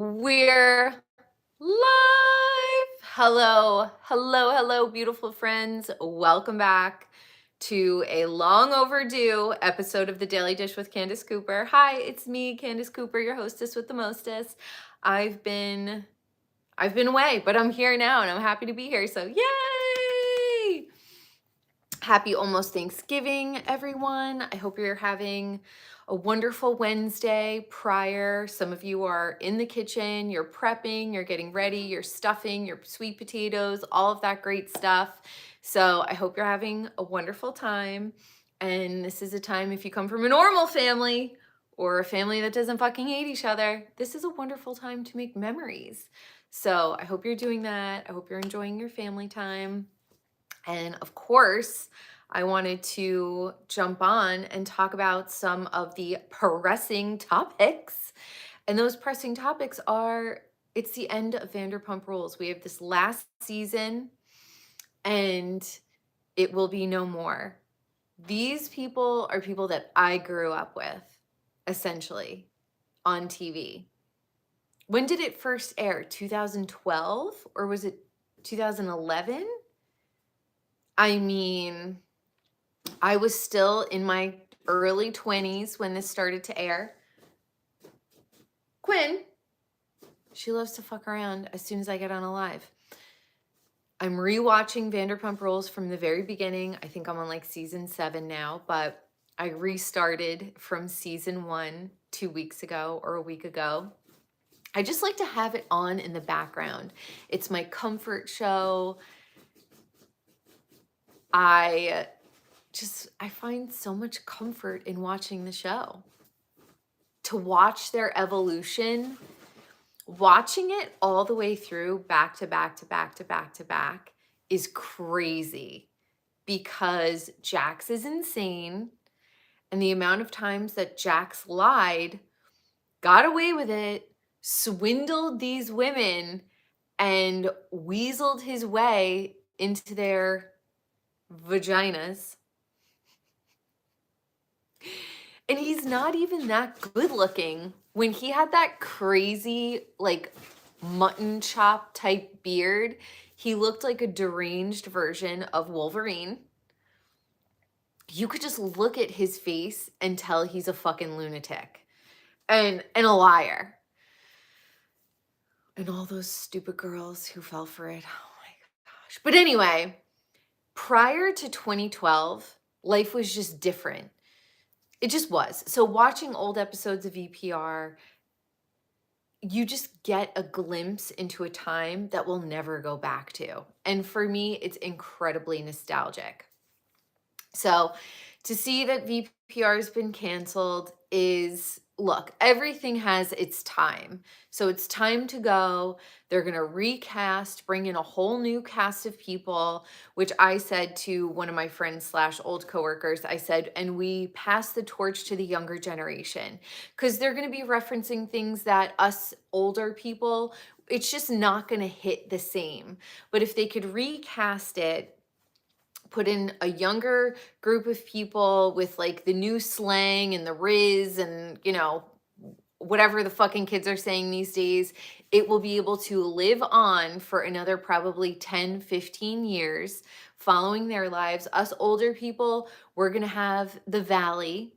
We're live. Hello, beautiful friends. Welcome back to a long overdue episode of the Daily Dish with Candace Cooper. Hi, it's me, Candace Cooper, your hostess with the mostest. I've been away, but I'm here now and I'm happy to be here. So yay! Happy almost Thanksgiving, everyone. I hope you're having a wonderful Wednesday prior. Some of you are in the kitchen, you're prepping, you're getting ready, you're stuffing your sweet potatoes, all of that great stuff. So I hope you're having a wonderful time. And this is a time, if you come from a normal family or a family that doesn't fucking hate each other, this is a wonderful time to make memories. So I hope you're doing that. I hope you're enjoying your family time. And of course, I wanted to jump on and talk about some of the pressing topics. And those pressing topics are it's the end of Vanderpump Rules. We have this last season and it will be no more. These people are people that I grew up with, essentially, on TV. When did it first air? 2012 or was it 2011? I mean, I was still in my early 20s when this started to air. Quinn, she loves to fuck around as soon as I get on a live. I'm rewatching Vanderpump Rules from the very beginning. I think I'm on like season 7 now, but I restarted from season 1 2 weeks ago or a week ago. I just like to have it on in the background. It's my comfort show. I find so much comfort in watching the show. To watch their evolution, watching it all the way through back to back to back to back to back is crazy because Jax is insane. And the amount of times that Jax lied, got away with it, swindled these women, and weaseled his way into their vaginas. And he's not even that good looking. When he had that crazy, like, mutton chop type beard, he looked like a deranged version of Wolverine. You could just look at his face and tell he's a fucking lunatic and a liar. And all those stupid girls who fell for it. Oh my gosh. But anyway, prior to 2012, life was just different. It just was. So watching old episodes of VPR, you just get a glimpse into a time that we'll never go back to. And for me, it's incredibly nostalgic. So to see that VPR has been canceled is, look, everything has its time. So it's time to go. They're going to recast, bring in a whole new cast of people, which I said to one of my friends / old coworkers, I said, and we pass the torch to the younger generation because they're going to be referencing things that us older people, it's just not going to hit the same. But if they could recast it, put in a younger group of people with like the new slang and the riz and, you know, whatever the fucking kids are saying these days, it will be able to live on for another probably 10, 15 years following their lives. Us older people, we're going to have the valley.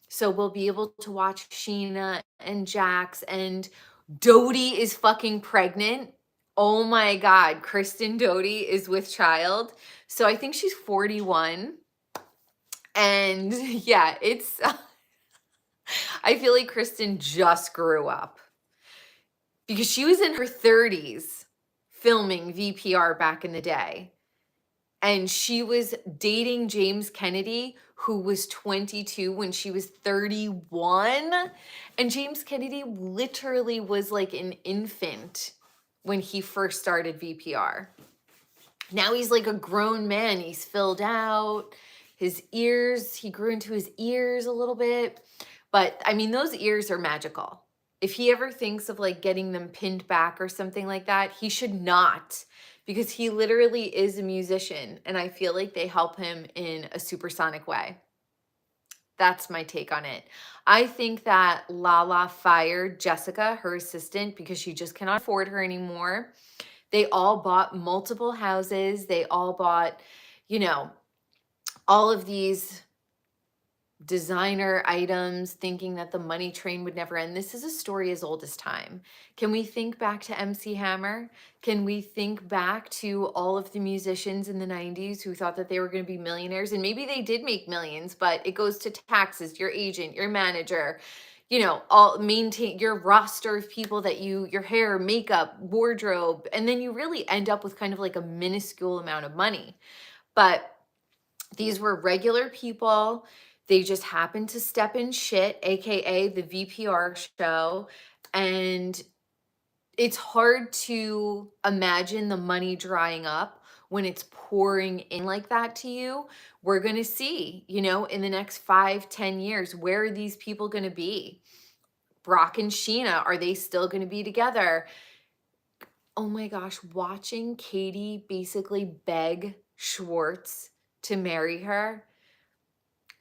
So we'll be able to watch Sheena and Jax, and Dodie is fucking pregnant. Oh my God, Kristen Doty is with child. So I think she's 41. And yeah, it's, I feel like Kristen just grew up because she was in her 30s filming VPR back in the day. And she was dating James Kennedy, who was 22 when she was 31. And James Kennedy literally was like an infant when he first started VPR. Now he's like a grown man. He's filled out. His ears, he grew into his ears a little bit. But I mean, those ears are magical. If he ever thinks of like getting them pinned back or something like that, he should not, because he literally is a musician and I feel like they help him in a supersonic way. That's my take on it. I think that Lala fired Jessica, her assistant, because she just cannot afford her anymore. They all bought multiple houses. They all bought, you know, all of these designer items, thinking that the money train would never end. This is a story as old as time. Can we think back to MC Hammer? Can we think back to all of the musicians in the 90s who thought that they were going to be millionaires? And maybe they did make millions, but it goes to taxes, your agent, your manager, you know, all maintain your roster of people that your hair, makeup, wardrobe, and then you really end up with kind of like a minuscule amount of money. But these were regular people. They just happened to step in shit, aka the VPR show. And it's hard to imagine the money drying up when it's pouring in like that to you. We're going to see, you know, in the next 5-10 years, where are these people going to be? Brock and Sheena, are they still going to be together? Oh my gosh, watching Katie basically beg Schwartz to marry her,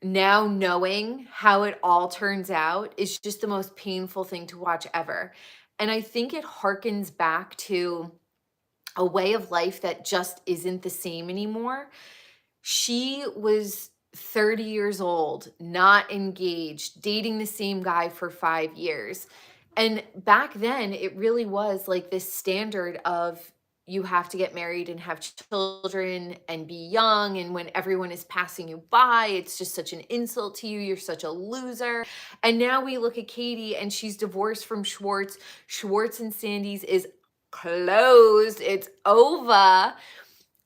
now knowing how it all turns out, is just the most painful thing to watch ever. And I think it harkens back to a way of life that just isn't the same anymore. She was 30 years old, not engaged, dating the same guy for 5 years. And back then, it really was like this standard of you have to get married and have children and be young. And when everyone is passing you by, it's just such an insult to you. You're such a loser. And now we look at Katie and she's divorced from Schwartz. Schwartz and Sandy's is closed. It's over.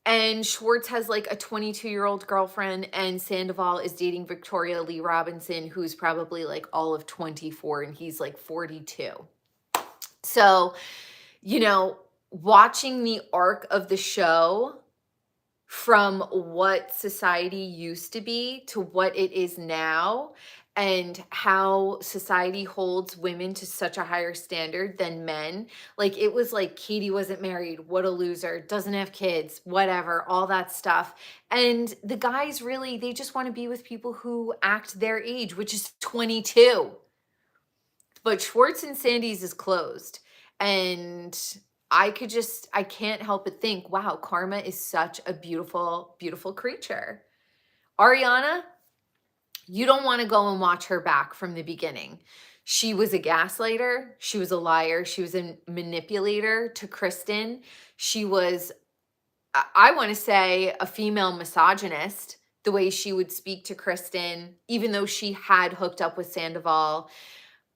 And Schwartz has like a 22-year-old girlfriend, and Sandoval is dating Victoria Lee Robinson, who's probably like all of 24, and he's like 42. So, you know, watching the arc of the show from what society used to be to what it is now, and how society holds women to such a higher standard than men. Like, it was like Katie wasn't married, what a loser, doesn't have kids, whatever, all that stuff. And the guys really, they just want to be with people who act their age, which is 22. But Schwartz and Sandy's is closed. And I can't help but think, wow, karma is such a beautiful, beautiful creature. Ariana, you don't want to go and watch her back from the beginning. She was a gaslighter. She was a liar. She was a manipulator to Kristen. She was, I want to say, a female misogynist, the way she would speak to Kristen, even though she had hooked up with Sandoval.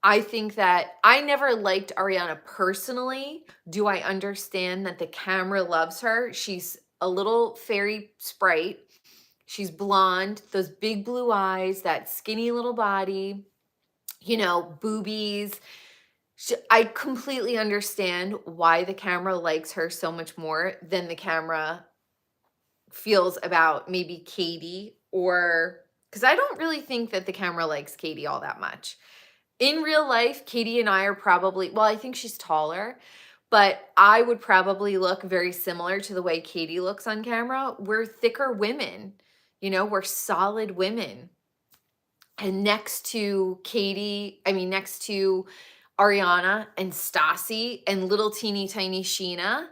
I think that I never liked Ariana personally. Do I understand that the camera loves her? She's a little fairy sprite. She's blonde, those big blue eyes, that skinny little body, you know, boobies. I completely understand why the camera likes her so much more than the camera feels about maybe Katie, or because I don't really think that the camera likes Katie all that much. In real life, Katie and I are probably, well, I think she's taller, but I would probably look very similar to the way Katie looks on camera. We're thicker women, you know, we're solid women. And next to Ariana and Stassi and little teeny tiny Sheena,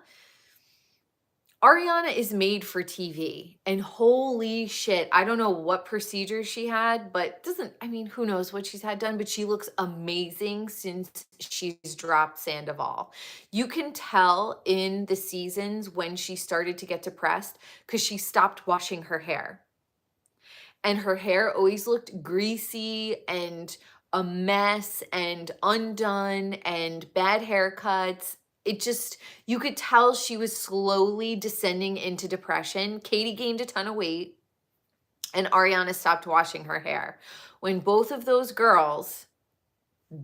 Ariana is made for TV, and holy shit, I don't know what procedures she had, but who knows what she's had done, but she looks amazing since she's dropped Sandoval. You can tell in the seasons when she started to get depressed because she stopped washing her hair. And her hair always looked greasy and a mess and undone and bad haircuts. You could tell she was slowly descending into depression. Katie gained a ton of weight and Ariana stopped washing her hair. When both of those girls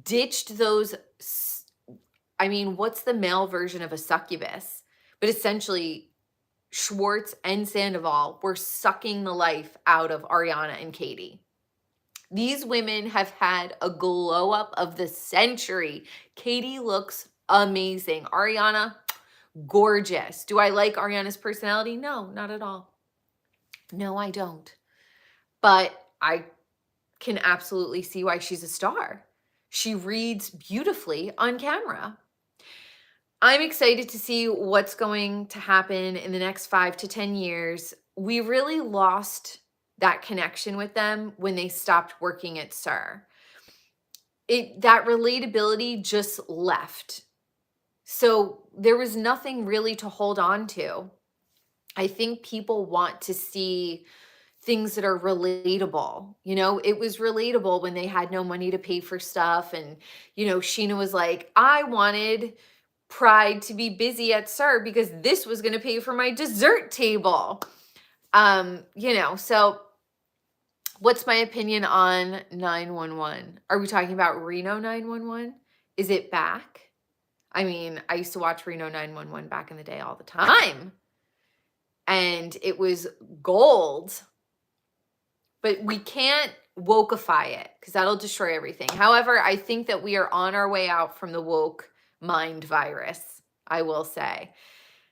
ditched those, what's the male version of a succubus? But essentially, Schwartz and Sandoval were sucking the life out of Ariana and Katie. These women have had a glow up of the century. Katie looks amazing. Ariana, gorgeous. Do I like Ariana's personality? No, not at all. No, I don't. But I can absolutely see why she's a star. She reads beautifully on camera. I'm excited to see what's going to happen in the next 5 to 10 years. We really lost that connection with them when they stopped working at SUR. That relatability just left. So there was nothing really to hold on to. I think people want to see things that are relatable. You know, it was relatable when they had no money to pay for stuff. And, you know, Sheena was like, I wanted Pride to be busy at SUR because this was going to pay for my dessert table. You know, so what's my opinion on 911? Are we talking about Reno 911? Is it back? I mean, I used to watch Reno 911 back in the day all the time. And it was gold. But we can't wokeify it because that'll destroy everything. However, I think that we are on our way out from the woke mind virus, I will say.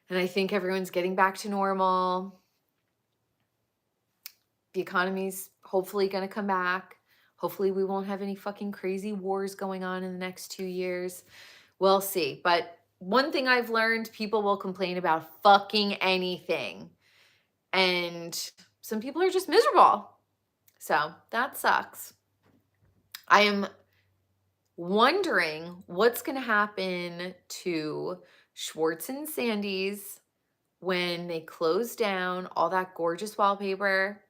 And I think everyone's getting back to normal. The economy's hopefully going to come back. Hopefully we won't have any fucking crazy wars going on in the next 2 years. We'll see. But one thing I've learned, people will complain about fucking anything. And some people are just miserable. So that sucks. I am wondering what's going to happen to Schwartz and Sandy's when they close down all that gorgeous wallpaper,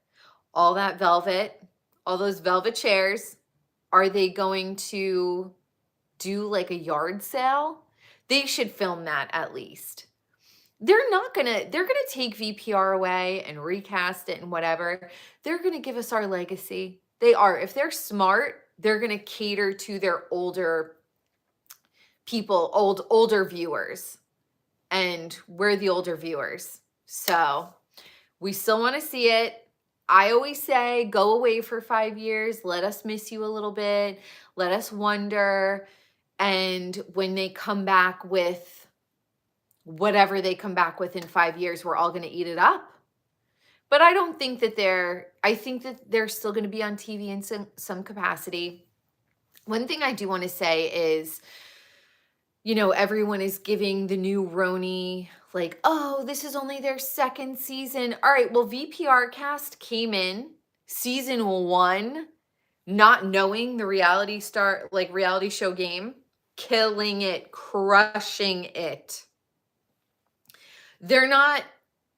all that velvet, all those velvet chairs. Are they going to do like a yard sale? They should film that at least. They're gonna take VPR away and recast it and whatever. They're gonna give us our legacy. They are. If they're smart, they're gonna cater to their older people, older viewers. And we're the older viewers. So we still want to see it. I always say, go away for 5 years. Let us miss you a little bit. Let us wonder. And when they come back with whatever they come back with in 5 years, we're all going to eat it up. But I don't think that I think that they're still going to be on TV in some capacity. One thing I do want to say is, you know, everyone is giving the new Roni like, oh, this is only their second season. All right, well, VPR cast came in season 1, not knowing the reality show game, killing it, crushing it. They're not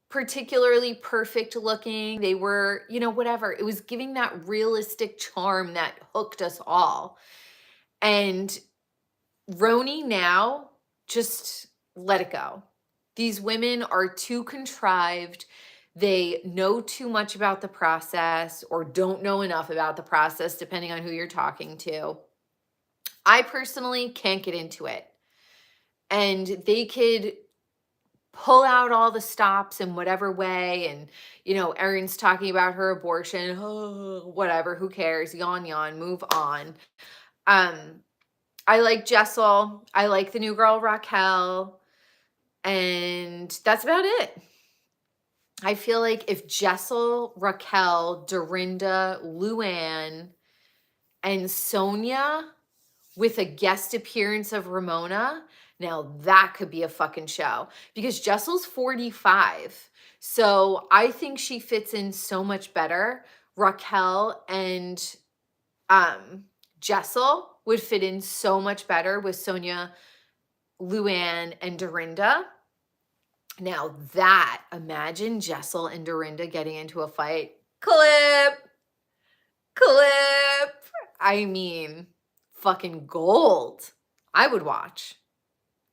particularly perfect looking. They were, you know, whatever. It was giving that realistic charm that hooked us all. And Roni now, just let it go. These women are too contrived. They know too much about the process or don't know enough about the process, depending on who you're talking to. I personally can't get into it. And they could pull out all the stops in whatever way. And, you know, Erin's talking about her abortion. Oh, whatever, who cares? Yawn, yawn, move on. I like Jessel. I like the new girl, Raquel. And that's about it. I feel like if Jessel, Raquel, Dorinda, Luann, and Sonia with a guest appearance of Ramona, now that could be a fucking show. Because Jessel's 45. So I think she fits in so much better. Raquel and Jessel would fit in so much better with Sonia, Luann, and Dorinda. Now that, imagine Jessel and Dorinda getting into a fight. Clip. I mean, fucking gold. I would watch.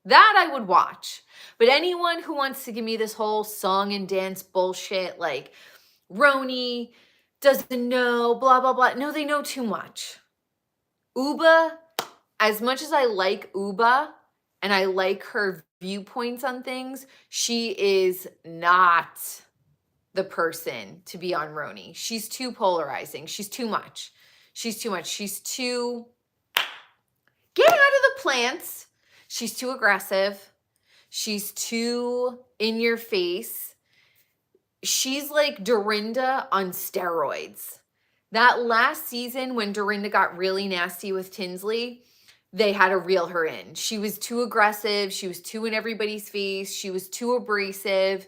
That I would watch. But anyone who wants to give me this whole song and dance bullshit, like Roni doesn't know, blah, blah, blah. No, they know too much. Uba, as much as I like Uba and I like her viewpoints on things, she is not the person to be on Roni. She's too polarizing. She's too much. She's too, get out of the plants. She's too aggressive. She's too in your face. She's like Dorinda on steroids. That last season when Dorinda got really nasty with Tinsley, they had to reel her in. She was too aggressive. She was too in everybody's face. She was too abrasive.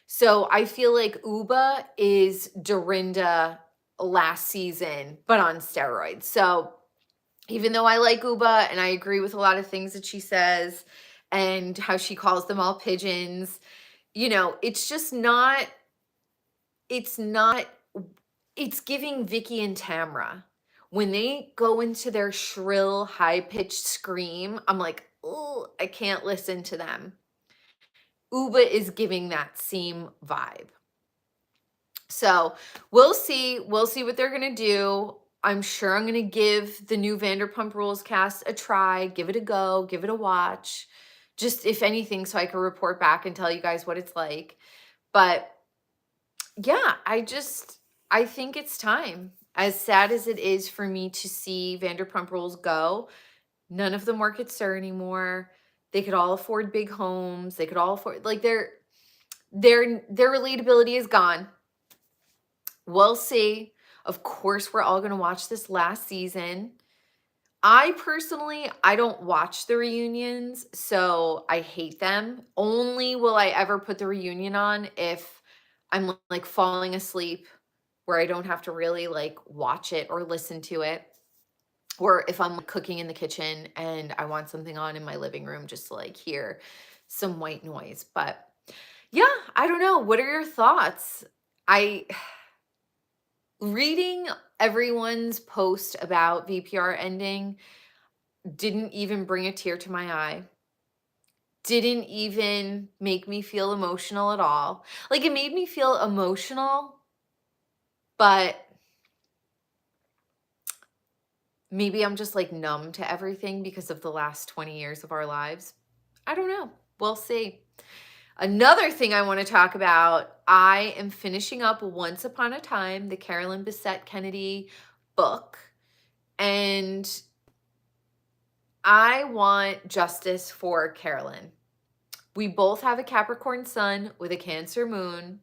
So I feel like Uba is Dorinda last season, but on steroids. So even though I like Uba and I agree with a lot of things that she says and how she calls them all pigeons, you know, it's just not, it's not, it's giving Vicky and Tamra. When they go into their shrill, high-pitched scream, I'm like, oh, I can't listen to them. Uba is giving that same vibe. So we'll see. We'll see what they're going to do. I'm sure I'm going to give the new Vanderpump Rules cast a try, give it a go, give it a watch. Just if anything, so I can report back and tell you guys what it's like. But yeah, I think it's time. As sad as it is for me to see Vanderpump Rules go, none of them work at SUR anymore. They could all afford big homes. They could all afford, like, their relatability is gone. We'll see. Of course, we're all going to watch this last season. I personally, I don't watch the reunions, so I hate them. Only will I ever put the reunion on if I'm like falling asleep where I don't have to really like watch it or listen to it. Or if I'm cooking in the kitchen and I want something on in my living room just to like hear some white noise. But yeah, I don't know. What are your thoughts? Reading everyone's post about VPR ending didn't even bring a tear to my eye. Didn't even make me feel emotional at all. Like, it made me feel emotional, but maybe I'm just like numb to everything because of the last 20 years of our lives. I don't know. We'll see. Another thing I want to talk about, I am finishing up Once Upon a Time, the Carolyn Bessette Kennedy book. And I want justice for Carolyn. We both have a Capricorn sun with a Cancer moon.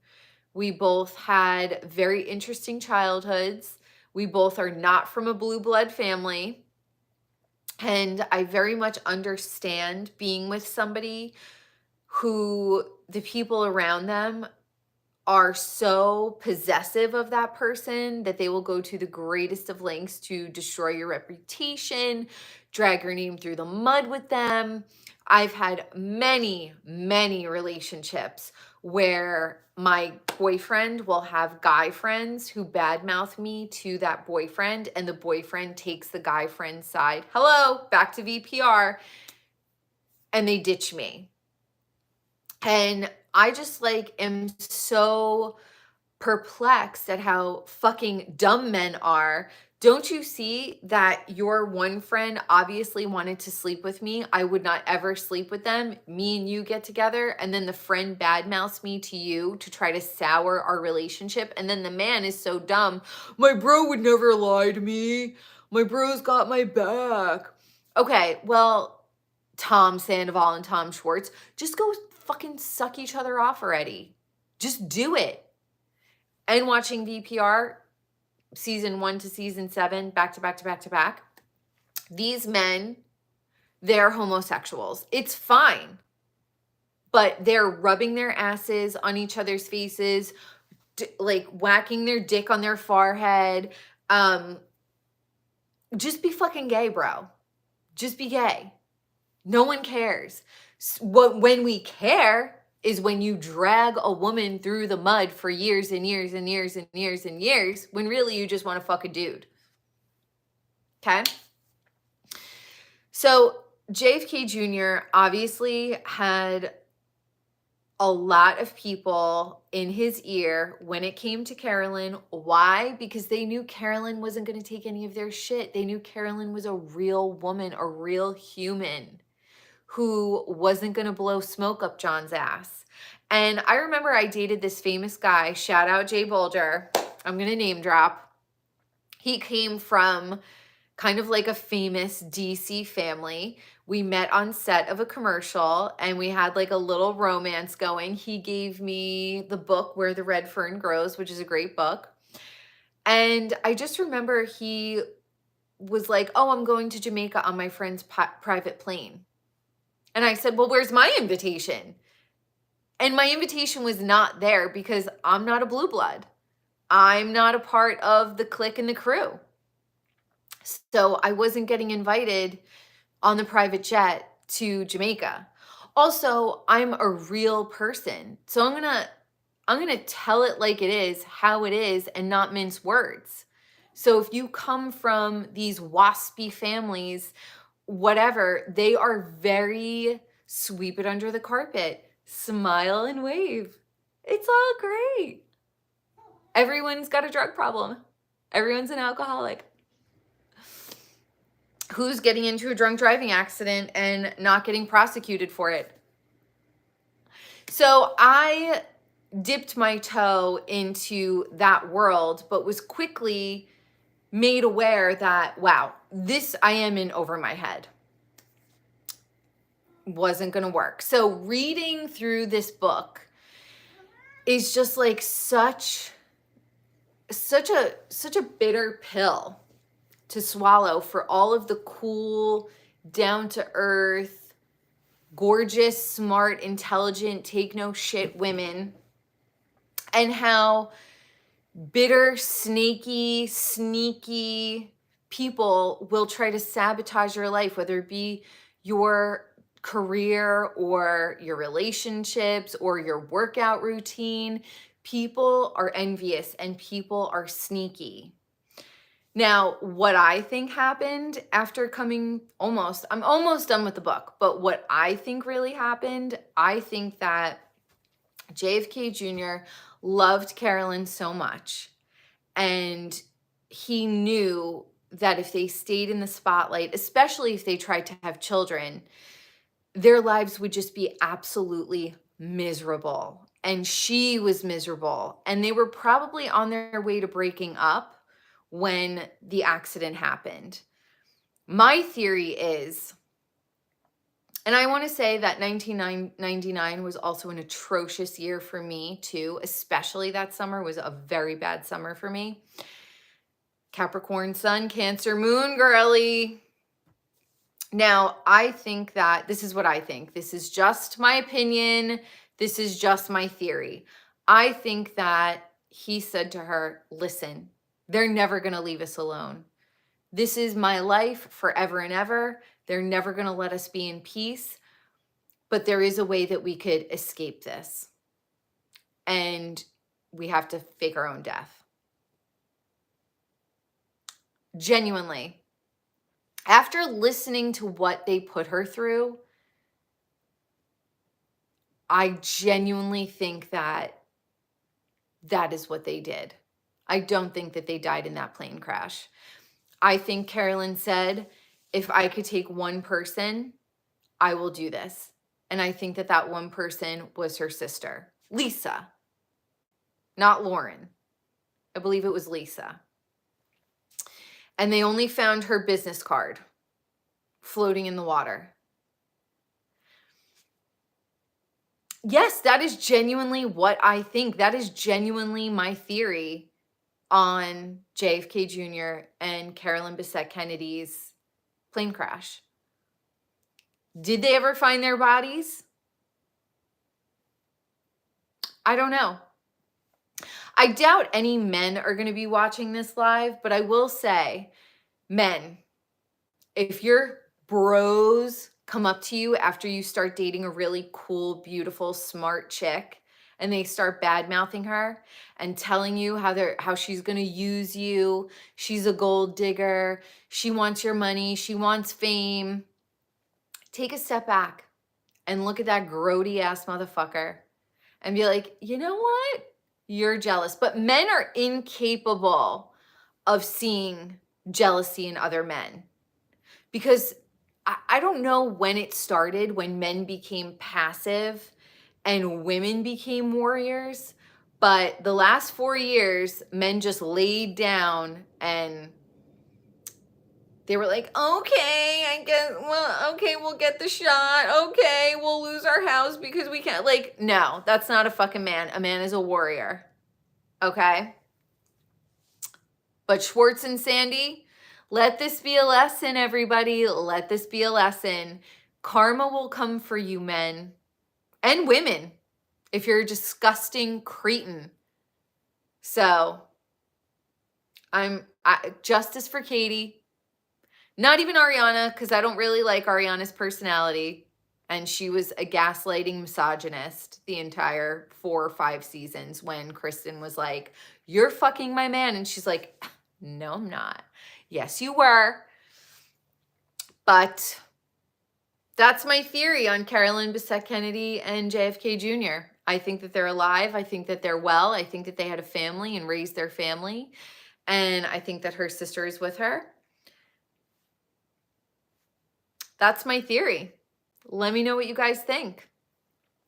We both had very interesting childhoods. We both are not from a blue blood family. And I very much understand being with somebody who the people around them are so possessive of that person that they will go to the greatest of lengths to destroy your reputation, drag your name through the mud with them. I've had many, many relationships where my boyfriend will have guy friends who badmouth me to that boyfriend, and the boyfriend takes the guy friend's side. Hello, back to VPR. And they ditch me. And I just like am so perplexed at how fucking dumb men are. Don't you see that your one friend obviously wanted to sleep with me? I would not ever sleep with them. Me and you get together, and then the friend badmouths me to you to try to sour our relationship. And then the man is so dumb. My bro would never lie to me. My bro's got my back. Okay, well, Tom Sandoval and Tom Schwartz, just go fucking suck each other off already. Just do it. And watching VPR season 1 to season 7 back to back to back to back, these men, they're homosexuals. It's fine, but they're rubbing their asses on each other's faces, like whacking their dick on their forehead. Just be fucking gay, bro. Just be gay. No one cares. When we care is when you drag a woman through the mud for years and years and years and years and years, when really you just want to fuck a dude. Okay? So JFK Jr. obviously had a lot of people in his ear when it came to Carolyn. Why? Because they knew Carolyn wasn't going to take any of their shit. They knew Carolyn was a real woman, a real human who wasn't going to blow smoke up John's ass. And I remember I dated this famous guy, shout out Jay Boulder. I'm going to name drop. He came from kind of like a famous DC family. We met on set of a commercial and we had like a little romance going. He gave me the book Where the Red Fern Grows, which is a great book. And I just remember he was like, oh, I'm going to Jamaica on my friend's private plane. And I said, well, where's my invitation? And my invitation was not there because I'm not a blue blood. I'm not a part of the clique and the crew. So I wasn't getting invited on the private jet to Jamaica. Also, I'm a real person. So I'm going to tell it like it is, how it is, and not mince words. So if you come from these waspy families, whatever, they are very sweep it under the carpet, smile and wave. It's all great. Everyone's got a drug problem. Everyone's an alcoholic. Who's getting into a drunk driving accident and not getting prosecuted for it? So I dipped my toe into that world, but was quickly made aware that, wow, this I am in over my head. Wasn't going to work. So reading through this book is just like such a bitter pill to swallow for all of the cool, down to earth, gorgeous, smart, intelligent, take no shit women, and how bitter, snaky, sneaky people will try to sabotage your life, whether it be your career or your relationships or your workout routine. People are envious and people are sneaky. Now, what I think happened after I'm almost done with the book, but what I think really happened, I think that JFK Jr. loved Carolyn so much, and he knew that if they stayed in the spotlight, especially if they tried to have children, their lives would just be absolutely miserable. And she was miserable. And they were probably on their way to breaking up when the accident happened. My theory is, and I want to say that 1999 was also an atrocious year for me too, especially that summer was a very bad summer for me. Capricorn sun, Cancer moon, girly. Now, I think that this is what I think. This is just my opinion. This is just my theory. I think that he said to her, listen, they're never going to leave us alone. This is my life forever and ever. They're never going to let us be in peace. But there is a way that we could escape this. And we have to fake our own death. Genuinely. After listening to what they put her through, I genuinely think that that is what they did. I don't think that they died in that plane crash. I think Carolyn said, if I could take one person, I will do this. And I think that that one person was her sister, Lisa, not Lauren. I believe it was Lisa. And they only found her business card floating in the water. Yes, that is genuinely what I think. That is genuinely my theory on JFK Jr. and Carolyn Bessette Kennedy's plane crash. Did they ever find their bodies? I don't know. I doubt any men are going to be watching this live, but I will say, men, if your bros come up to you after you start dating a really cool, beautiful, smart chick, and they start bad-mouthing her and telling you how she's going to use you, she's a gold digger, she wants your money, she wants fame, take a step back and look at that grody-ass motherfucker and be like, you know what? You're jealous. But men are incapable of seeing jealousy in other men. Because I don't know when it started, when men became passive and women became warriors. But the last 4 years, men just laid down and they were like, okay, I guess, well, okay, we'll get the shot. Okay, we'll lose our house because we can't. Like, no, that's not a fucking man. A man is a warrior. Okay? But Schwartz and Sandy, let this be a lesson, everybody. Let this be a lesson. Karma will come for you, men and women, if you're a disgusting cretin. So justice for Katie. Not even Ariana, because I don't really like Ariana's personality. And she was a gaslighting misogynist the entire 4 or 5 seasons when Kristen was like, you're fucking my man. And she's like, no, I'm not. Yes, you were. But that's my theory on Carolyn, Bessette Kennedy, and JFK Jr. I think that they're alive. I think that they're well. I think that they had a family and raised their family. And I think that her sister is with her. That's my theory. Let me know what you guys think.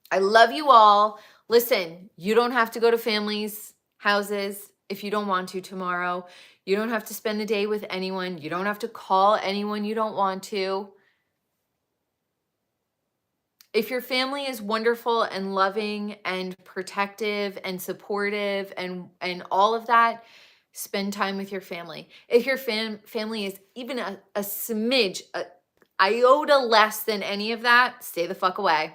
I love you all. Listen, you don't have to go to families' houses if you don't want to tomorrow. You don't have to spend the day with anyone. You don't have to call anyone you don't want to. If your family is wonderful and loving and protective and supportive and all of that, spend time with your family. If your family is even a smidge, iota less than any of that, stay the fuck away,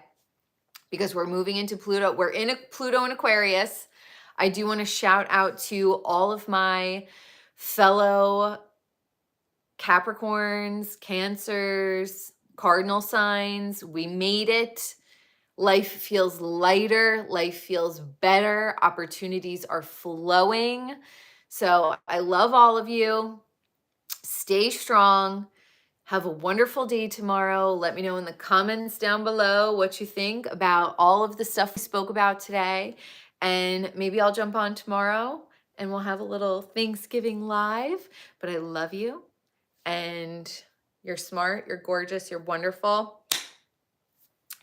because we're moving into Pluto. We're in Pluto and Aquarius. I do want to shout out to all of my fellow Capricorns, Cancers, cardinal signs. We made it. Life feels lighter. Life feels better. Opportunities are flowing. So I love all of you. Stay strong. Have a wonderful day tomorrow. Let me know in the comments down below what you think about all of the stuff we spoke about today. And maybe I'll jump on tomorrow and we'll have a little Thanksgiving live. But I love you. And you're smart. You're gorgeous. You're wonderful.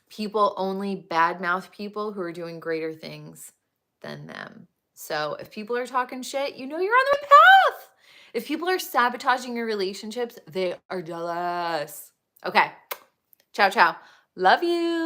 People only badmouth people who are doing greater things than them. So if people are talking shit, you know you're on the right path. If people are sabotaging your relationships, they are jealous. Okay. Ciao, ciao. Love you.